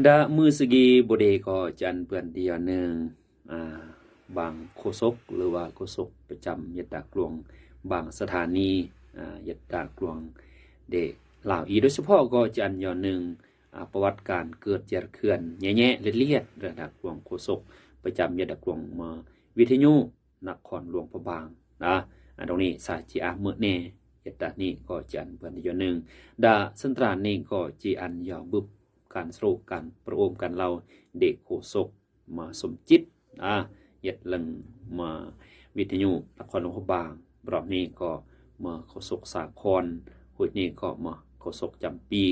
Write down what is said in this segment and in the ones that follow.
ดามือสกีบเดก็จันเปื่อนเดียวหนึ่งบางโฆษกหรือว่าโฆษกประจำยัดดากลวงบางสถานียัดดากลวงเดลาวอีโดยเฉพาะก็จันยอหนึ่งประวัติการเกิดเจริญเขื่อนแย่ๆเลียดๆระดับหลวงโฆษกประจำยัดดากลวงมาวิทยุนครหลวงพระบางนะตรงนี้สายจีอาเมื่อเนยัดดานี้ก็จันเปื่อนเดียวหนึ่งดาสันตรานี้ก็จีอันยาวบึบการสรุปการประโอมกันเราเด็กโฆษกมาสมจิตเย็ดลังมาวิทยุนครหลวงพระบางรอบนี้ก็มาโฆษกสาครหุ่นนี้ก็มาโฆษกจำปี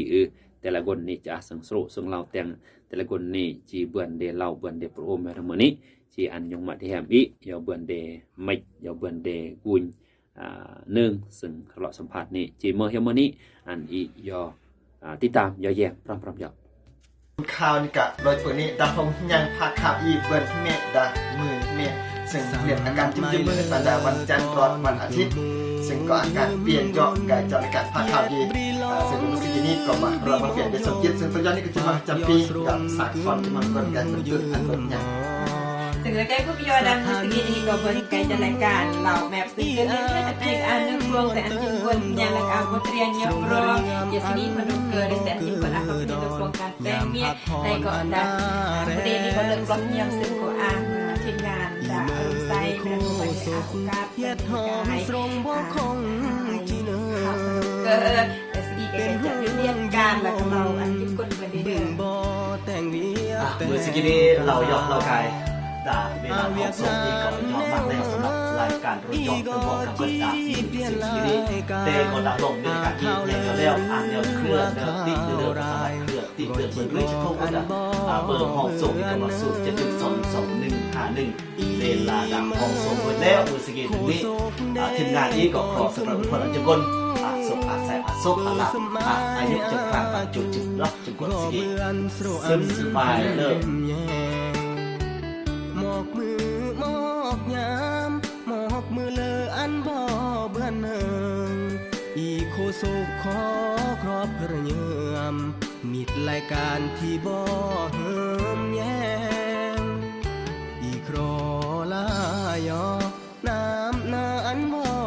แต่ละคนนี่จะสังสรุซึ่งเราแต่งแต่ละคนนี่จีเบือนเดเราเบือนเดประโอมทั้งหมดนี้จีอันยงมาที่แฮมอียาวเบือนเดไม่ยาวเบือนเดกุญหนึ่งซึ่งเราสัมผัสนี่จีเมื่อเฮมนี้อันอียอติดตามยอแยมพร้อมๆยอข่าวนี่กะโดยตัวนี้ดาพงยังพาข่าวอีเบิร์นเมดดามือเมดซึ่งเปลี่ยนอาการจิ้มจิ้มมือตั้งแต่วันจันทร์ตอนวันอาทิตย์ซึ่งก็อาการเปลี่ยนเจาะการเจาะในการพาข่าวอีซึ่งมุสกินี่ก็มาเรามาเปลี่ยนเป็นสมจิตซึ่งตัวย้อนนี่ก็จะมาจำปีกับสากลที่มันกลกันมันจุดอันกลยังซึ่งแกผู้พิจารณามุสกินี่ก็เปิดการจัดรายการเหล่าแมปซึ่งเกิดขึ้นในอันนึงรวงแต่อันที่คนยังละเอาบทเรียนยกรองยศนีพนุเกิดแต่ที่คนอาเขาเป็นตัวกลางการแปลงเมียในก่อนดังประเด็นนี้ก็เลิกกลมเงียบซึ่งก็อ้างทีมงานด่าอารมณ์ไส้แม่ผู้บริหารของการเป็นให้ข่าวพนุเกิดแต่สกีแกจะเรียนการแล้วก็เราอันที่คนประเด็นมือสกินี่เรายอมเรากายด่าเวลาของส่งนี่ก็ยอมมากแล้วสำหรับรายการรถยนต์ตัวบอกกับเบิร์ดด่าที่สิ่งที่เตะก็ด่าลงในการที่เนี่ยแล้วอ่านเนี่ยเครื่องติดเดิมสมัยเครื่องติดเดิมเบอร์ด้วยเฉพาะว่าเบอร์ห้องส่งก็มาสู่7.22151เวลาดังห้องส่งหมดแล้วมือสกินนี้ทีมงานนี้ก็ขอสำหรับคนจุกนสุขอาศัยสุขอาลับอายุจะผ่านมาจุดล็อกจุดกดสกิซึมสบายเลิกหมอกมือหมอกยามหมอกมือเลออันบ่เบื่อเนิงอีโคโซขอครอบเพรเยื่อมมิดรายการที่บ่เฮอ